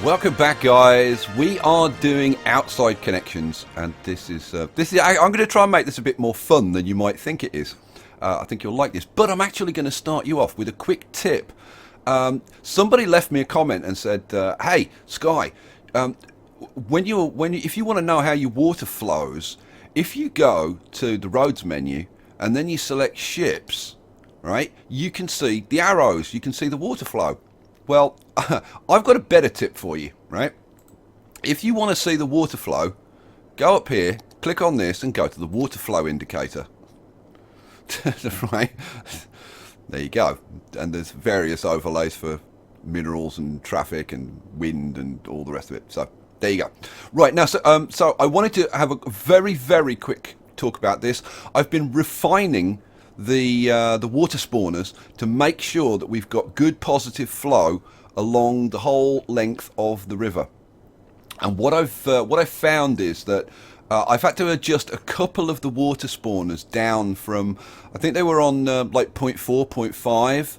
Welcome back, guys. We are doing outside connections, and this is I'm going to try and make this a bit more fun than you might think it is. I think you'll like this, but I'm actually going to start you off with a quick tip. Somebody left me a comment and said, "Hey, Skye, if you want to know how your water flows, if you go to the roads menu and then you select ships, right? You can see the arrows. You can see the water flow." Well, I've got a better tip for you, right? If you want to see the water flow, go up here, click on this, and go to the water flow indicator. Right? There you go. And there's various overlays for minerals and traffic and wind and all the rest of it. So there you go. Right, now, so I wanted to have a very, very quick talk about this. I've been refining the water spawners to make sure that we've got good positive flow along the whole length of the river. And what I've found is that I've had to adjust a couple of the water spawners down from, I think they were on like 0.4, 0.5.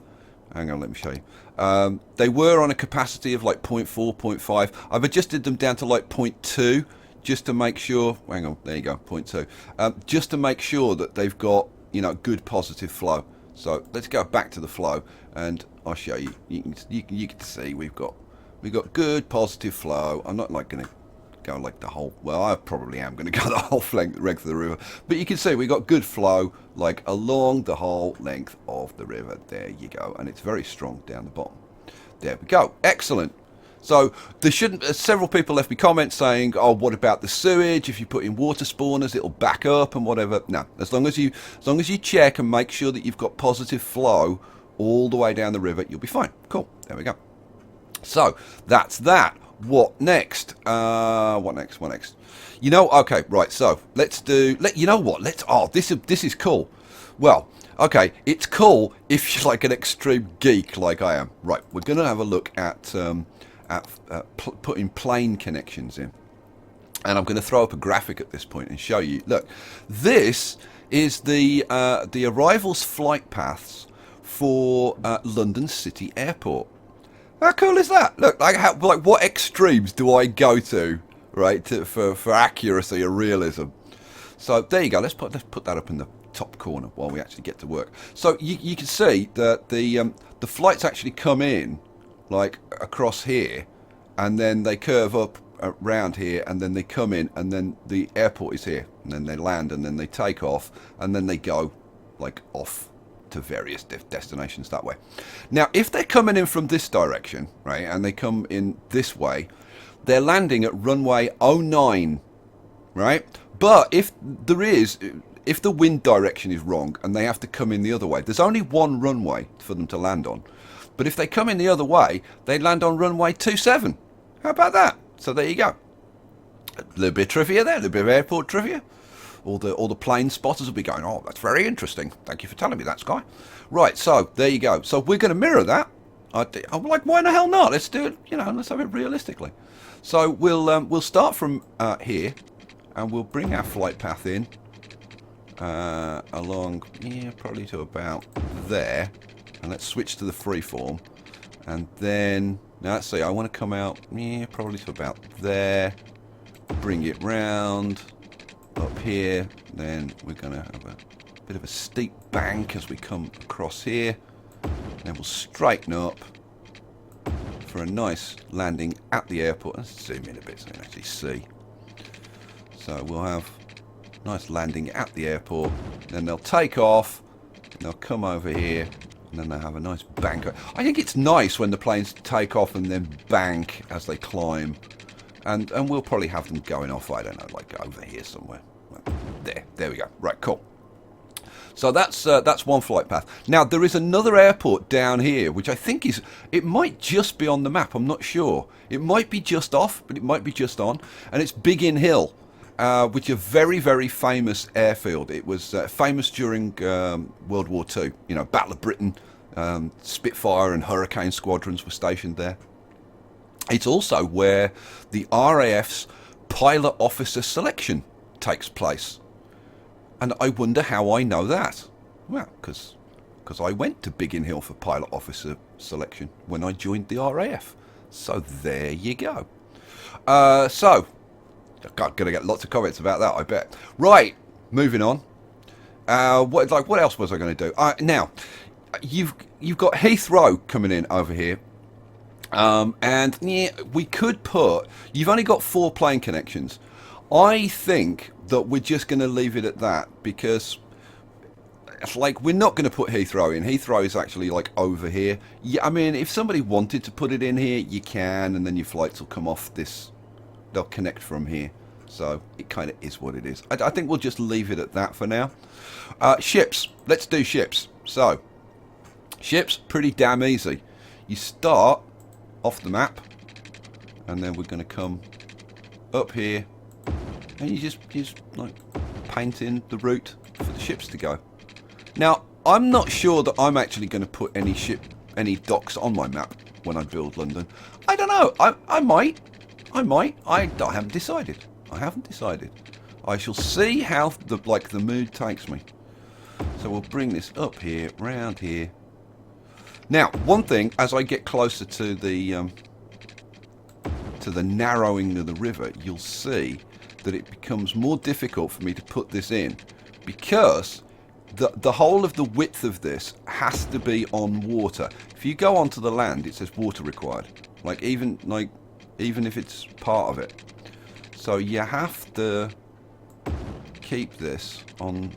Hang on, let me show you. They were on a capacity of like 0.4, 0.5. I've adjusted them down to like 0.2 just to make sure. Hang on, there you go, 0.2. Just to make sure that they've got, you know, good positive flow. So let's go back to the flow and I'll show you. You can see we've got good positive flow. I'm not like going to go like the whole, well, I probably am going to go the whole length of the river, but you can see we've got good flow like along the whole length of the river. There you go. And it's very strong down the bottom. There we go. Excellent. So there shouldn't. Several people left me comments saying, "Oh, what about the sewage? If you put in water spawners, it'll back up and whatever." No, as long as you check and make sure that you've got positive flow all the way down the river, you'll be fine. Cool. There we go. So that's that. What next? What next? What next? You know, okay, right. So let's do. You know what? This is cool. Well, okay, it's cool if you're like an extreme geek like I am. Right, we're gonna have a look at putting plane connections in, and I'm going to throw up a graphic at this point and show you. Look, this is the arrivals flight paths for London City Airport. How cool is that? Look, like what extremes do I go to, right, for accuracy or realism? So there you go. Let's put that up in the top corner while we actually get to work. So you can see that the flights actually come in like across here, and then they curve up around here, and then they come in, and then the airport is here, and then they land, and then they take off, and then they go like off to various destinations that way. Now, if they're coming in from this direction, right, and they come in this way, they're landing at runway 09, right? But if the wind direction is wrong and they have to come in the other way, there's only one runway for them to land on. But if they come in the other way, they land on runway 27. How about that? So there you go. A little bit of trivia there, a little bit of airport trivia. All the plane spotters will be going, "Oh, that's very interesting. Thank you for telling me that, Skye." Right, so there you go. So we're going to mirror that. I'm like, why the hell not? Let's do it. You know, let's have it realistically. So we'll start from here, and we'll bring our flight path in along, yeah, probably to about there. And let's switch to the freeform, and then now let's see. I want to come out, yeah, probably to about there. Bring it round up here. Then we're going to have a bit of a steep bank as we come across here. Then we'll straighten up for a nice landing at the airport. Let's zoom in a bit so you can actually see. So we'll have a nice landing at the airport. Then they'll take off. They'll come over here. And then they have a nice bank. I think it's nice when the planes take off and then bank as they climb. And we'll probably have them going off, I don't know, like over here somewhere. There we go. Right, cool. So that's one flight path. Now, there is another airport down here, which I think it might just be on the map. I'm not sure. It might be just off, but it might be just on. And it's Biggin Hill, which is a very, very famous airfield. It was famous during World War II. You know, Battle of Britain, Spitfire and Hurricane squadrons were stationed there. It's also where the RAF's pilot officer selection takes place. And I wonder how I know that. Well, because I went to Biggin Hill for pilot officer selection when I joined the RAF. So there you go. So I'm gonna get lots of comments about that, I bet. Right, moving on. What else was I going to do? Now, you've got Heathrow coming in over here, and yeah, we could put. You've only got 4 plane connections. I think that we're just going to leave it at that because, like, we're not going to put Heathrow in. Heathrow is actually like over here. Yeah, I mean, if somebody wanted to put it in here, you can, and then your flights will come off this. They'll connect from here. So it kind of is what it is. I think we'll just leave it at that for now. Ships. Let's do ships. So, ships, pretty damn easy. You start off the map, and then we're going to come up here, and you just like paint in the route for the ships to go. Now, I'm not sure that I'm actually going to put any docks on my map when I build London. I don't know. I might. I haven't decided. I shall see how the mood takes me. So we'll bring this up here, round here. Now, one thing, as I get closer to the narrowing of the river, you'll see that it becomes more difficult for me to put this in because the whole of the width of this has to be on water. If you go onto the land, it says water required. Even if it's part of it. So you have to keep this on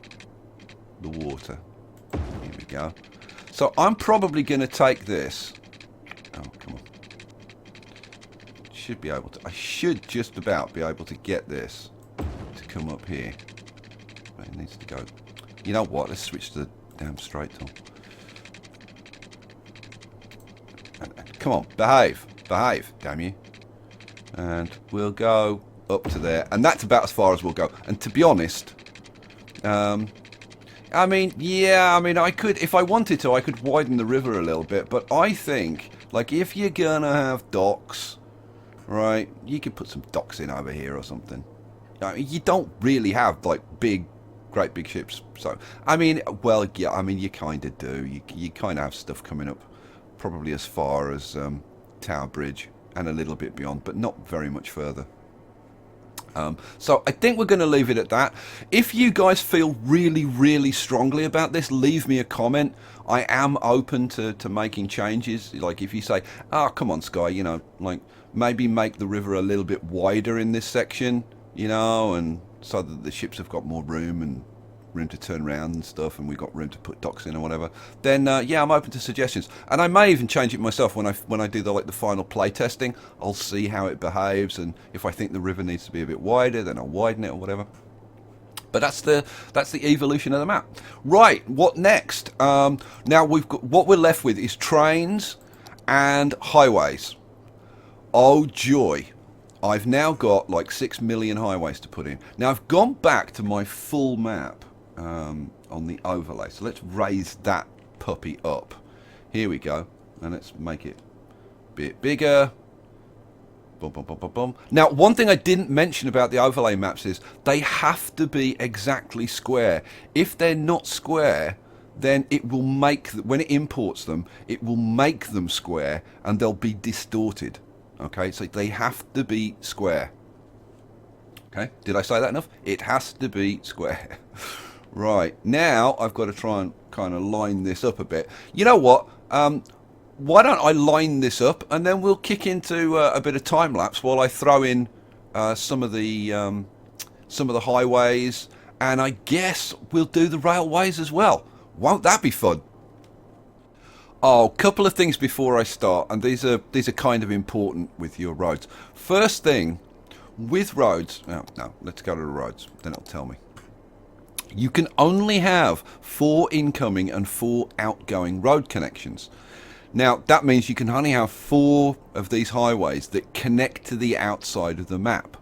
the water. Here we go. So I'm probably going to take this. Oh, come on. Should be able to. I should just about be able to get this to come up here. But it needs to go. You know what? Let's switch to the damn straight tool. And come on, behave, damn you. And we'll go up to there, and that's about as far as we'll go. And to be honest, I mean, I could, if I wanted to, I could widen the river a little bit. But I think, like, if you're gonna have docks, right, you could put some docks in over here or something. I mean, you don't really have like great big ships. So, I mean, well, yeah, I mean, you kind of do. You kind of have stuff coming up, probably as far as Tower Bridge and a little bit beyond, but not very much further. So I think we're going to leave it at that. If you guys feel really, really strongly about this, leave me a comment. I am open to making changes. Like if you say, oh, come on, Skye, you know, like maybe make the river a little bit wider in this section, you know, and so that the ships have got more room and room to turn around and stuff, and we've got room to put docks in or whatever, then yeah, I'm open to suggestions, and I may even change it myself when I do the final play testing. I'll see how it behaves, and if I think the river needs to be a bit wider, then I'll widen it or whatever. But that's the evolution of the map. Right, what next? Now we've got, what we're left with is trains and highways. Oh joy. I've now got like 6 million highways to put in. Now I've gone back to my full map on the overlay. So let's raise that puppy up. Here we go. And let's make it a bit bigger. Boom, boom, boom, boom, boom. Now, one thing I didn't mention about the overlay maps is they have to be exactly square. If they're not square, then it will make, when it imports them, it will make them square and they'll be distorted. Okay, so they have to be square. Okay, did I say that enough? It has to be square. Right, now I've got to try and kind of line this up a bit. You know what? Why don't I line this up and then we'll kick into a bit of time lapse while I throw in some of the highways, and I guess we'll do the railways as well. Won't that be fun? Oh, a couple of things before I start, and these are kind of important with your roads. First thing, with roads, no, let's go to the roads, then it'll tell me. You can only have 4 incoming and 4 outgoing road connections. Now, that means you can only have 4 of these highways that connect to the outside of the map.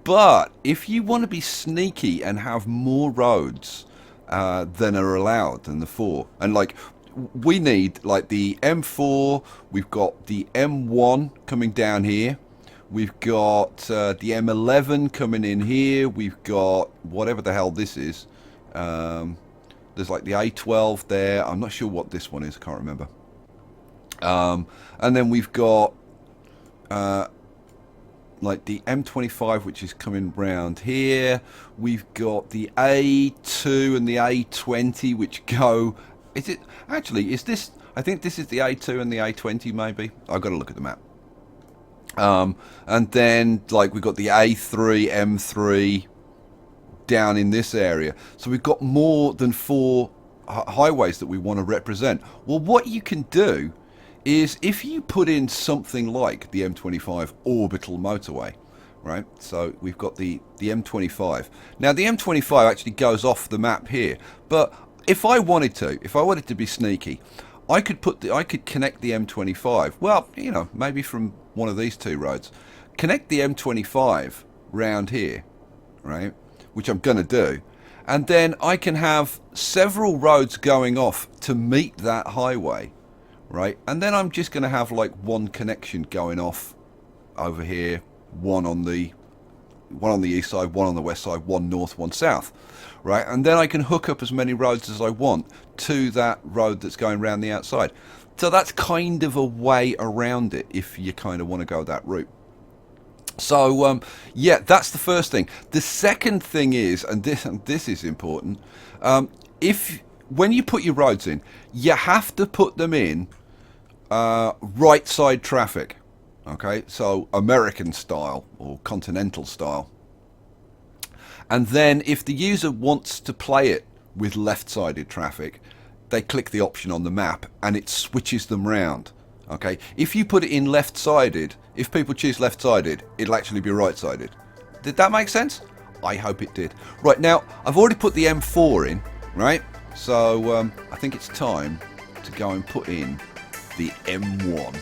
But if you want to be sneaky and have more roads than are allowed than the 4, and like, we need like the M4, we've got the M1 coming down here, we've got the M11 coming in here, we've got whatever the hell this is, there's like the A12 there, I'm not sure what this one is, I can't remember, and then we've got like the M25, which is coming round here. We've got the A2 and the A20, which go... Is it... Actually, is this... I think this is the A2 and the A20, maybe. I've got to look at the map. And then, like, we've got the A3, M3 down in this area. So we've got more than 4 highways that we want to represent. Well, what you can do is if you put in something like the M25 orbital motorway, right? So we've got the M25. Now the M25 actually goes off the map here, but if I wanted to be sneaky, I could connect the M25. Well, you know, maybe from one of these 2 roads, connect the M25 round here, right? Which I'm going to do, and then I can have several roads going off to meet that highway. Right, and then I'm just going to have like one connection going off over here, one on the east side, one on the west side, one north, one south, right? And then I can hook up as many roads as I want to that road that's going around the outside. So that's kind of a way around it if you kind of want to go that route. So yeah, that's the first thing. The second thing is, and this is important, when you put your roads in, you have to put them in right side traffic, okay, so American style or continental style. And then if the user wants to play it with left-sided traffic, they click the option on the map and it switches them round. Okay, if you put it in left-sided, if people choose left-sided, it'll actually be right-sided. Did that make sense? I hope it did. Right, now I've already put the M4 in, right? So I think it's time to go and put in the M1.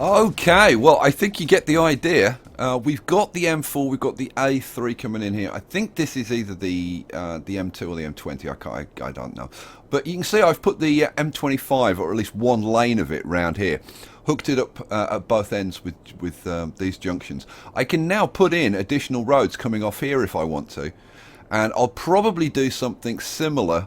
Okay, well, I think you get the idea. We've got the M4, we've got the A3 coming in here. I think this is either the M2 or the M20. I don't know. But you can see I've put the M25, or at least one lane of it, round here. Hooked it up at both ends with these junctions. I can now put in additional roads coming off here if I want to. And I'll probably do something similar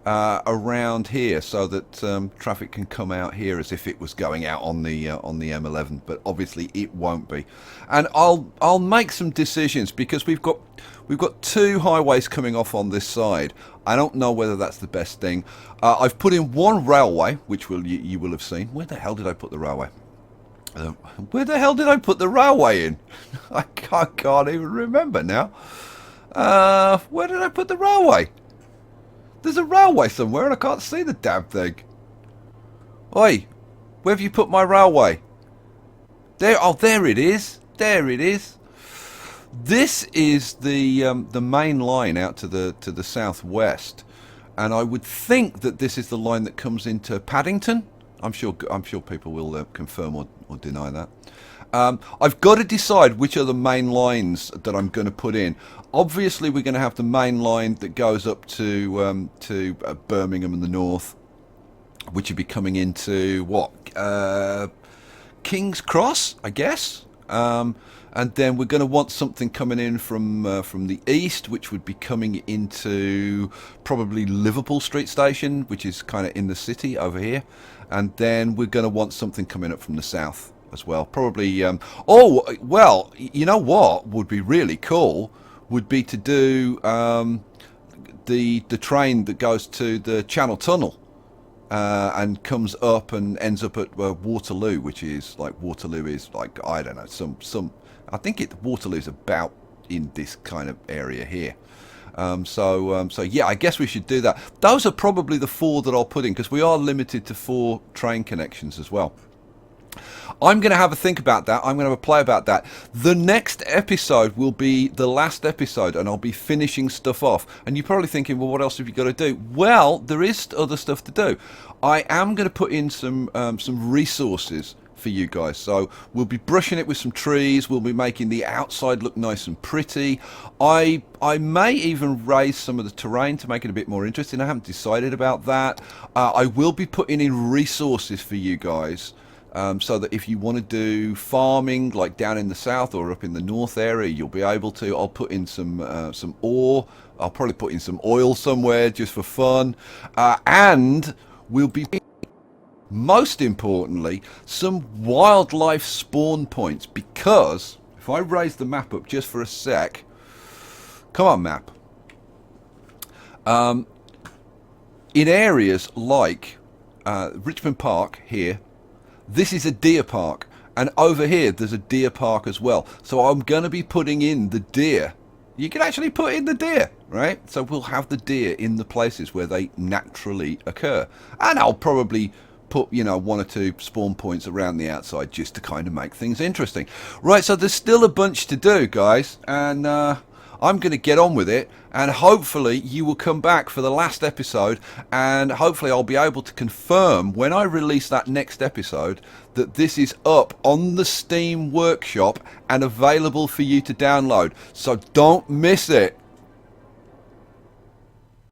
around here, so that traffic can come out here as if it was going out on the M11, but obviously it won't be. And I'll make some decisions, because we've got two highways coming off on this side. I don't know whether that's the best thing. I've put in one railway, which you will have seen. Where the hell did I put the railway? Where the hell did I put the railway in? I can't even remember now. Where did I put the railway? There's a railway somewhere and I can't see the damn thing. Oi, where have you put my railway? There, oh, there it is. There it is. This is the main line out to the southwest, and I would think that this is the line that comes into Paddington. I'm sure people will confirm or deny that. I've got to decide which are the main lines that I'm going to put in. Obviously, we're going to have the main line that goes up to Birmingham in the north, which would be coming into what, King's Cross, I guess. And then we're going to want something coming in from the east, which would be coming into probably Liverpool Street Station, which is kind of in the city over here. And then we're going to want something coming up from the south as well. Probably, oh, well, you know what would be really cool would be to do the train that goes to the Channel Tunnel and comes up and ends up at Waterloo, which is like, Waterloo is like, I don't know, some I think Waterloo's about in this kind of area here. So yeah, I guess we should do that. Those are probably the four that I'll put in, because we are limited to 4 train connections as well. I'm going to have a think about that. I'm going to have a play about that. The next episode will be the last episode, and I'll be finishing stuff off. And you're probably thinking, well, what else have you got to do? Well, there is other stuff to do. I am going to put in some resources for you guys. So we'll be brushing it with some trees. We'll be making the outside look nice and pretty. I may even raise some of the terrain to make it a bit more interesting. I haven't decided about that. I will be putting in resources for you guys. So that if you want to do farming, like down in the south or up in the north area, you'll be able to. I'll put in some ore. I'll probably put in some oil somewhere just for fun. And we'll be, most importantly, some wildlife spawn points. Because if I raise the map up just for a sec, come on, map. In areas like Richmond Park here. This is a deer park, and over here there's a deer park as well. So I'm going to be putting in the deer. You can actually put in the deer, right? So we'll have the deer in the places where they naturally occur. And I'll probably put, you know, 1 or 2 spawn points around the outside just to kind of make things interesting. Right, so there's still a bunch to do, guys, and I'm going to get on with it, and hopefully you will come back for the last episode, and hopefully I'll be able to confirm when I release that next episode that this is up on the Steam Workshop and available for you to download. So don't miss it.